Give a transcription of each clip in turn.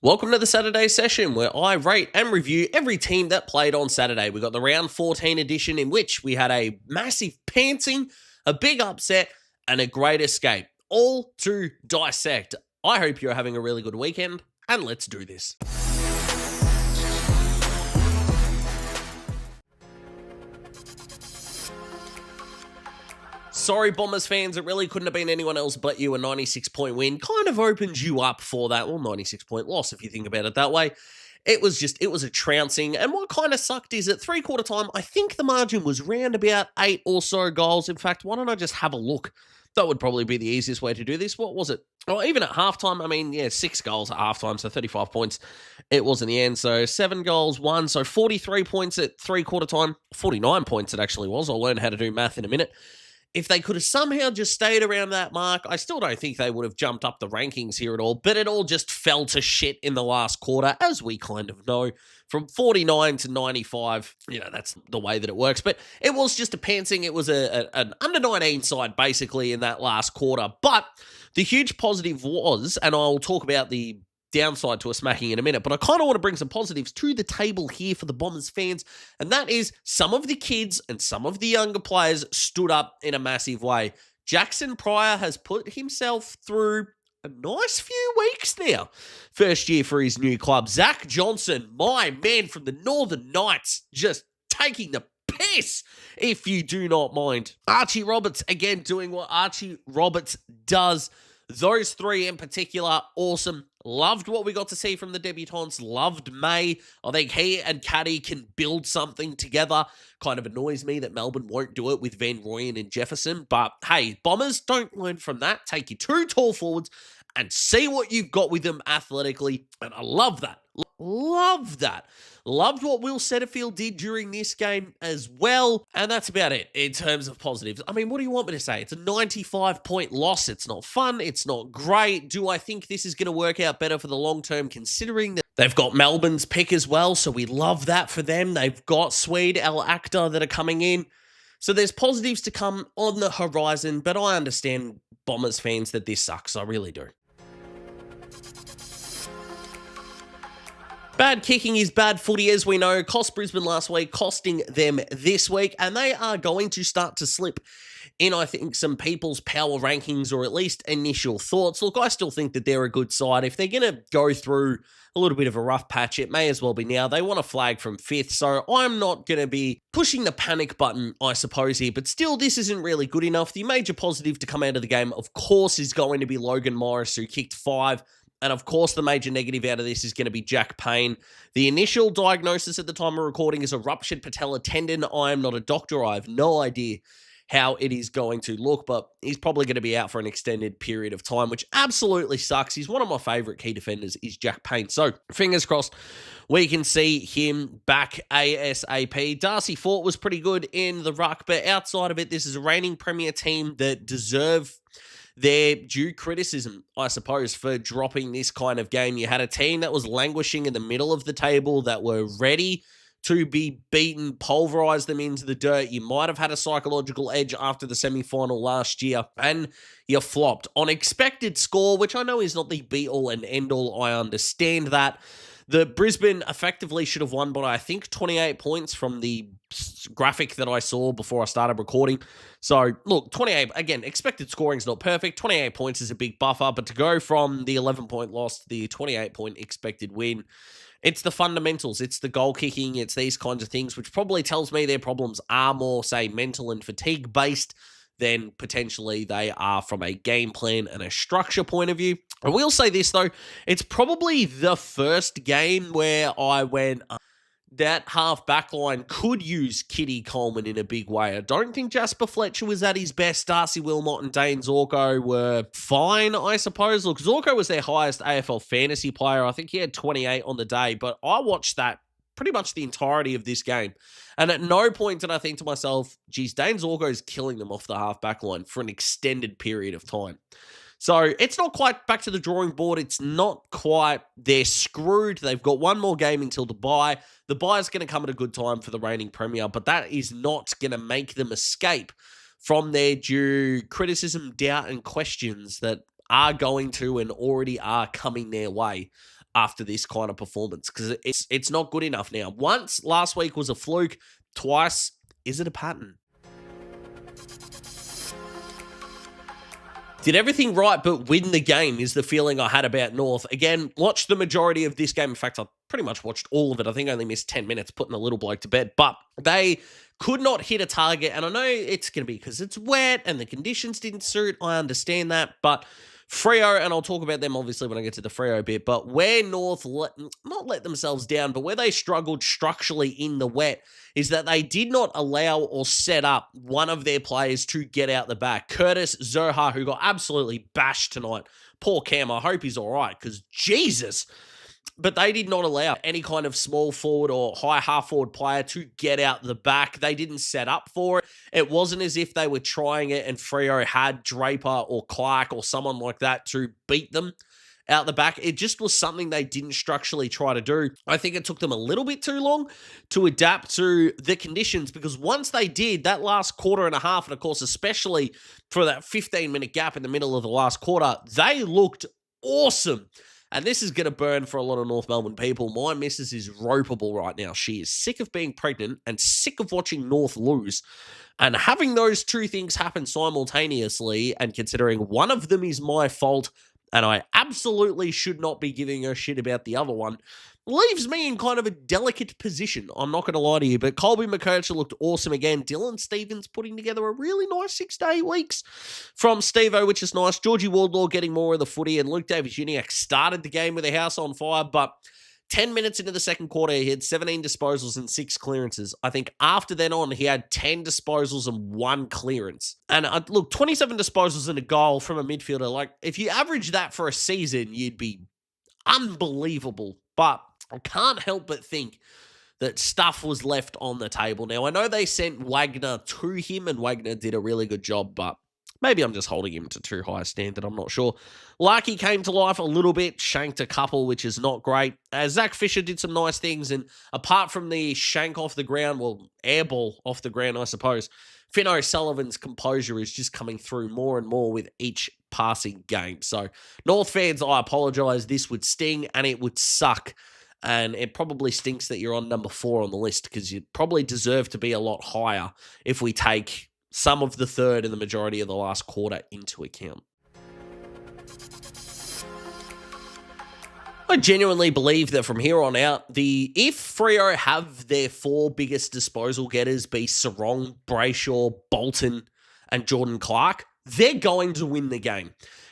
Welcome to the Saturday session where I rate and review every team that played on Saturday. We got the round 14 edition in which we had a massive pantsing, a big upset, and a great escape, all to dissect. I hope you're having a really good weekend, and let's do this. Sorry, Bombers fans, it really couldn't have been anyone else but you. A 96-point win kind of opened you up for that. Well, 96-point loss, if you think about it that way. It was a trouncing. And what kind of sucked is at three-quarter time, I think the margin was round about 8 or so goals. In fact, why don't I just have a look? That would probably be the easiest way to do this. What was it? Well, even at halftime, 6 goals at halftime, so 35 points. It was in the end. So 7 goals, 1. So 43 points at three-quarter time. 49 points it actually was. I'll learn how to do math in a minute. If they could have somehow just stayed around that mark, I still don't think they would have jumped up the rankings here at all, but it all just fell to shit in the last quarter, as we kind of know. From 49 to 95, that's the way that it works. But it was just a pantsing. It was an under-19 side, basically, in that last quarter. But the huge positive was, and I'll talk about the downside to a smacking in a minute, but I kind of want to bring some positives to the table here for the Bombers fans, and that is some of the kids and some of the younger players stood up in a massive way. Jackson Pryor has put himself through a nice few weeks now. First year for his new club. Zach Johnson, my man from the Northern Knights, just taking the piss, if you do not mind. Archie Roberts, again, doing what Archie Roberts does. Those three in particular, awesome. Loved what we got to see from the debutants. Loved May. I think he and Caddy can build something together. Kind of annoys me that Melbourne won't do it with Van Rooyen and Jefferson. But hey, Bombers, don't learn from that. Take your 2 tall forwards and see what you've got with them athletically. And I love that. Love that. Loved what Will Setterfield did during this game as well. And that's about it in terms of positives. I mean, what do you want me to say? It's a 95-point loss. It's not fun. It's not great. Do I think this is going to work out better for the long term, considering that they've got Melbourne's pick as well? So we love that for them. They've got Swede, El Actor that are coming in. So there's positives to come on the horizon, but I understand Bombers fans that this sucks. I really do. Bad kicking is bad footy, as we know. Cost Brisbane last week, costing them this week, and they are going to start to slip in, I think, some people's power rankings, or at least initial thoughts. Look, I still think that they're a good side. If they're going to go through a little bit of a rough patch, it may as well be now. They want a flag from 5th, so I'm not going to be pushing the panic button, I suppose, here. But still, this isn't really good enough. The major positive to come out of the game, of course, is going to be Logan Morris, who kicked 5. And of course, the major negative out of this is going to be Jack Payne. The initial diagnosis at the time of recording is a ruptured patella tendon. I am not a doctor. I have no idea how it is going to look, but he's probably going to be out for an extended period of time, which absolutely sucks. He's one of my favourite key defenders, is Jack Payne. So fingers crossed we can see him back ASAP. Darcy Fort was pretty good in the ruck, but outside of it, this is a reigning Premier team that deserve their due criticism, I suppose, for dropping this kind of game. You had a team that was languishing in the middle of the table, that were ready to be beaten, pulverise them into the dirt. You might have had a psychological edge after the semi-final last year, and you flopped. On expected score, which I know is not the be-all and end-all, I understand that. The Brisbane effectively should have won by, I think, 28 points from the graphic that I saw before I started recording. So, look, 28, again, expected scoring's not perfect. 28 points is a big buffer, but to go from the 11-point loss to the 28-point expected win, it's the fundamentals. It's the goal kicking. It's these kinds of things, which probably tells me their problems are more, say, mental and fatigue-based than potentially they are from a game plan and a structure point of view. I will say this, though. It's probably the first game where I went, that half back line could use Kitty Coleman in a big way. I don't think Jasper Fletcher was at his best. Darcy Wilmot and Dane Zorko were fine, I suppose. Look, Zorko was their highest AFL fantasy player. I think he had 28 on the day, but I watched that pretty much the entirety of this game. And at no point did I think to myself, geez, Dane Zorko is killing them off the half back line for an extended period of time. So it's not quite back to the drawing board. It's not quite, they're screwed. They've got one more game until the bye. The bye is going to come at a good time for the reigning premier, but that is not going to make them escape from their due criticism, doubt, and questions that are going to and already are coming their way after this kind of performance, because it's not good enough now. Once last week was a fluke, twice, is it a pattern? Did everything right but win the game is the feeling I had about North. Again, watched the majority of this game. In fact, I pretty much watched all of it. I think I only missed 10 minutes putting the little bloke to bed. But they could not hit a target. And I know it's going to be because it's wet and the conditions didn't suit. I understand that. But Freo, and I'll talk about them obviously when I get to the Freo bit, but where North not let themselves down, but where they struggled structurally in the wet is that they did not allow or set up one of their players to get out the back. Curtis Zohar, who got absolutely bashed tonight. Poor Cam, I hope he's all right, because Jesus. But they did not allow any kind of small forward or high half forward player to get out the back. They didn't set up for it. It wasn't as if they were trying it and Freo had Draper or Clark or someone like that to beat them out the back. It just was something they didn't structurally try to do. I think it took them a little bit too long to adapt to the conditions, because once they did, that last quarter and a half, and of course, especially for that 15-minute gap in the middle of the last quarter, they looked awesome. And this is going to burn for a lot of North Melbourne people. My missus is ropeable right now. She is sick of being pregnant and sick of watching North lose. And having those two things happen simultaneously, and considering one of them is my fault, and I absolutely should not be giving a shit about the other one, leaves me in kind of a delicate position. I'm not going to lie to you, but Colby McKercher looked awesome again. Dylan Stevens putting together a really nice 6 to 8 weeks from Steve-O, which is nice. Georgie Wardlaw getting more of the footy, and Luke Davis-Uniacke started the game with a house on fire, but 10 minutes into the second quarter, he had 17 disposals and 6 clearances. I think after then on, he had 10 disposals and 1 clearance. And look, 27 disposals and a goal from a midfielder. Like, if you average that for a season, you'd be unbelievable. But I can't help but think that stuff was left on the table. Now, I know they sent Wagner to him, and Wagner did a really good job, but maybe I'm just holding him to too high a standard. I'm not sure. Larky came to life a little bit, shanked a couple, which is not great. Zach Fisher did some nice things, and apart from the shank off the ground, well, airball off the ground, I suppose, Finn O'Sullivan's composure is just coming through more and more with each passing game. So, North fans, I apologise. This would sting, and it would suck. And it probably stinks that you're on number 4 on the list, because you probably deserve to be a lot higher if we take some of the third and the majority of the last quarter into account. I genuinely believe that from here on out, if Freo have their 4 biggest disposal getters be Sarong, Brayshaw, Bolton, and Jordan Clark, they're going to win the game.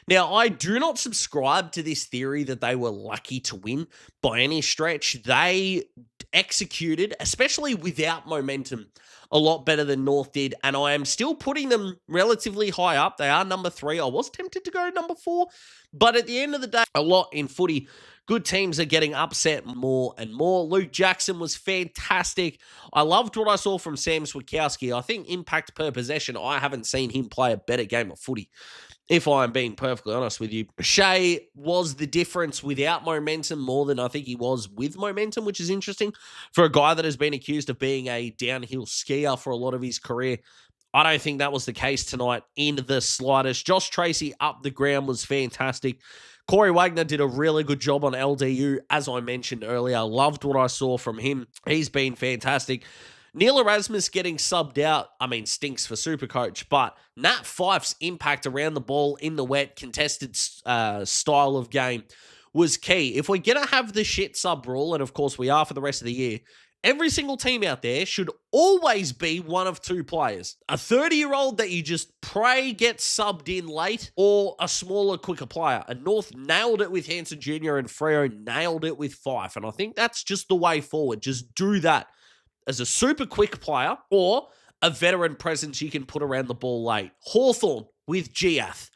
Now, I do not subscribe to this theory that they were lucky to win by any stretch. They executed, especially without momentum, a lot better than North did, and I am still putting them relatively high up. They are number 3. I was tempted to go number 4, but at the end of the day, a lot in footy, good teams are getting upset more and more. Luke Jackson was fantastic. I loved what I saw from Sam Switkowski. I think impact per possession, I haven't seen him play a better game of footy, if I'm being perfectly honest with you. Shea was the difference without momentum more than I think he was with momentum, which is interesting for a guy that has been accused of being a downhill skier for a lot of his career. I don't think that was the case tonight in the slightest. Josh Tracy up the ground was fantastic. Corey Wagner did a really good job on LDU, as I mentioned earlier. Loved what I saw from him. He's been fantastic. Neil Erasmus getting subbed out, stinks for Supercoach, but Nat Fyfe's impact around the ball in the wet, contested style of game was key. If we're going to have the shit sub rule, and of course we are for the rest of the year, every single team out there should always be one of 2 players. A 30-year-old that you just pray gets subbed in late, or a smaller, quicker player. And North nailed it with Hansen Jr. and Freo nailed it with Fyfe. And I think that's just the way forward. Just do that as a super quick player, or a veteran presence you can put around the ball late. Hawthorn with Giath.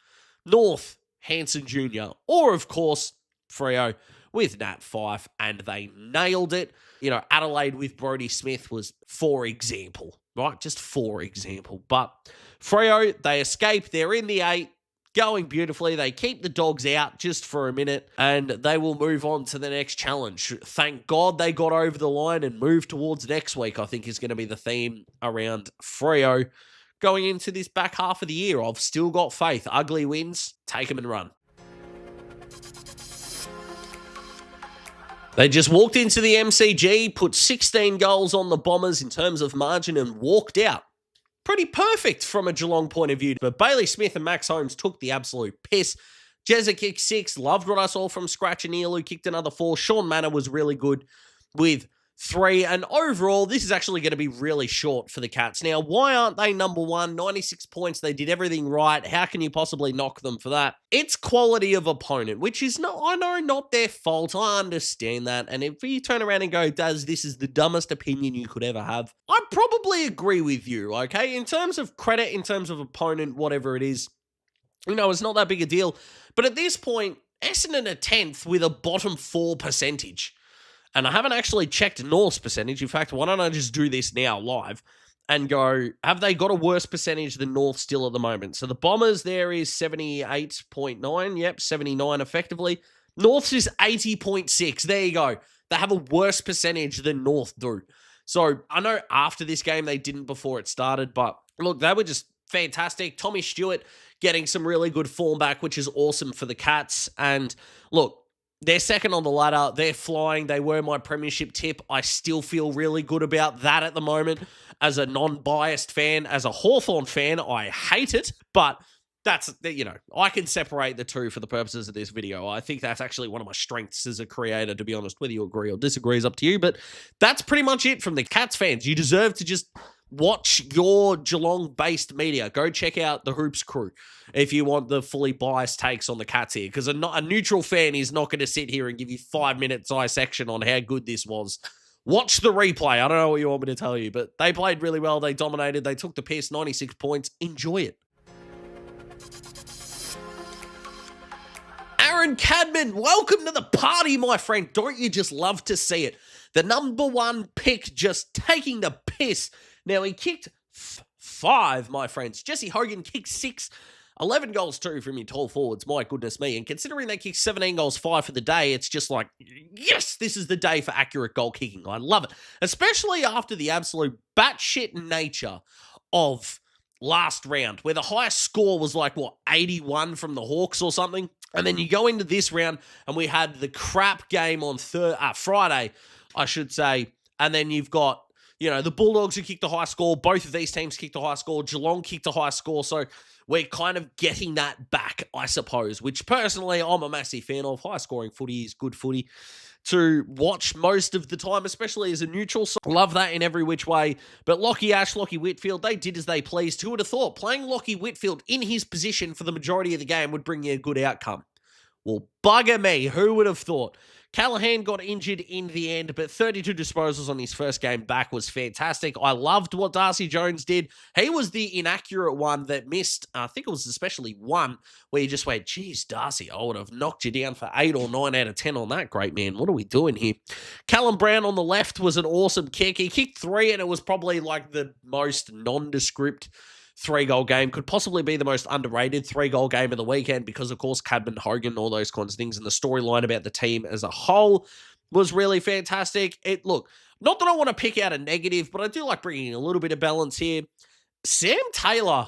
North, Hansen Jr. Or, of course, Freo with Nat Fyfe, and they nailed it. Adelaide with Brodie Smith was for example, right? Just for example. But Freo, they escape. They're in the 8, going beautifully. They keep the Dogs out just for a minute, and they will move on to the next challenge. Thank God they got over the line and moved towards next week, I think is going to be the theme around Freo going into this back half of the year. I've still got faith. Ugly wins, take them and run. They just walked into the MCG, put 16 goals on the Bombers in terms of margin and walked out. Pretty perfect from a Geelong point of view. But Bailey Smith and Max Holmes took the absolute piss. Jezza kicked 6. Loved what I saw from Scratch and Ilu. Kicked another 4. Sean Manor was really good with 3. And overall, this is actually going to be really short for the Cats. Now, why aren't they number 1? 96 points. They did everything right. How can you possibly knock them for that? It's quality of opponent, which is not, I know, not their fault. I understand that. And if you turn around and go, Daz, this is the dumbest opinion you could ever have, I'd probably agree with you, okay? In terms of credit, in terms of opponent, whatever it is, it's not that big a deal. But at this point, Essendon are 10th with a bottom 4 percentage. And I haven't actually checked North's percentage. In fact, why don't I just do this now live and go, have they got a worse percentage than North still at the moment? So the Bombers there is 78.9. Yep, 79 effectively. North's is 80.6. There you go. They have a worse percentage than North do. So I know after this game they didn't before it started, but look, they were just fantastic. Tommy Stewart getting some really good form back, which is awesome for the Cats. And look, they're second on the ladder. They're flying. They were my premiership tip. I still feel really good about that at the moment. As a non-biased fan, as a Hawthorn fan, I hate it. But that's, I can separate the two for the purposes of this video. I think that's actually one of my strengths as a creator, to be honest. Whether you agree or disagree is up to you. But that's pretty much it from the Cats fans. You deserve to just watch your Geelong-based media. Go check out the Hoops crew if you want the fully biased takes on the Cats here, because a neutral fan is not going to sit here and give you 5 minutes dissection on how good this was. Watch the replay. I don't know what you want me to tell you, but they played really well. They dominated. They took the piss, 96 points. Enjoy it. Aaron Cadman, welcome to the party, my friend. Don't you just love to see it? The number 1 pick just taking the piss. Now, he kicked 5, my friends. Jesse Hogan kicked 6. 11 goals too from your tall forwards. My goodness me. And considering they kicked 17 goals, 5 for the day, it's just like, yes, this is the day for accurate goal kicking. I love it. Especially after the absolute batshit nature of last round, where the highest score was like, 81 from the Hawks or something. And then you go into this round, and we had the crap game on Friday, I should say. And then you've got, the Bulldogs who kicked the high score. Both of these teams kicked the high score. Geelong kicked the high score. So we're kind of getting that back, I suppose, which personally I'm a massive fan of. High-scoring footy is good footy to watch most of the time, especially as a neutral. So love that in every which way. But Lachie Ash, Lachie Whitfield, they did as they pleased. Who would have thought playing Lachie Whitfield in his position for the majority of the game would bring you a good outcome? Well, bugger me. Who would have thought? Callahan got injured in the end, but 32 disposals on his first game back was fantastic. I loved what Darcy Jones did. He was the inaccurate one that missed, I think it was especially one, where you just went, geez, Darcy, I would have knocked you down for 8 or 9 out of 10 on that. Great, man. What are we doing here? Callum Brown on the left was an awesome kick. He kicked 3, and it was probably like the most nondescript 3-goal game. Could possibly be the most underrated 3-goal game of the weekend because, of course, Cadman, Hogan, all those kinds of things, and the storyline about the team as a whole was really fantastic. Look, not that I want to pick out a negative, but I do like bringing in a little bit of balance here. Sam Taylor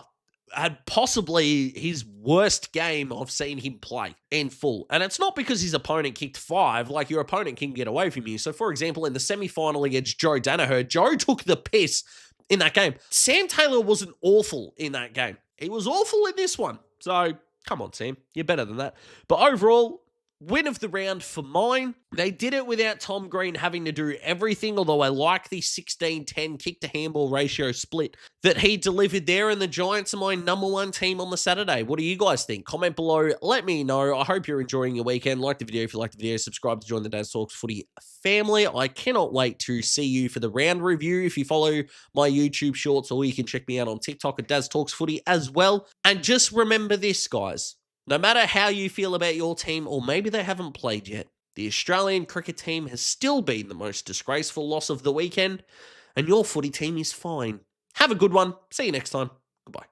had possibly his worst game I've seen him play in full. And it's not because his opponent kicked 5, like your opponent can get away from you. So, for example, in the semi-final against Joe Danaher, Joe took the piss in that game. Sam Taylor wasn't awful in that game. He was awful in this one. So, come on, Sam. You're better than that. But overall, win of the round for mine. They did it without Tom Green having to do everything, although I like the 16-10 kick-to-handball ratio split that he delivered there, and the Giants are my number 1 team on the Saturday. What do you guys think? Comment below. Let me know. I hope you're enjoying your weekend. Like the video if you like the video. Subscribe to join the Daz Talks Footy family. I cannot wait to see you for the round review. If you follow my YouTube shorts, or you can check me out on TikTok at Daz Talks Footy as well. And just remember this, guys. No matter how you feel about your team, or maybe they haven't played yet, the Australian cricket team has still been the most disgraceful loss of the weekend, and your footy team is fine. Have a good one. See you next time. Goodbye.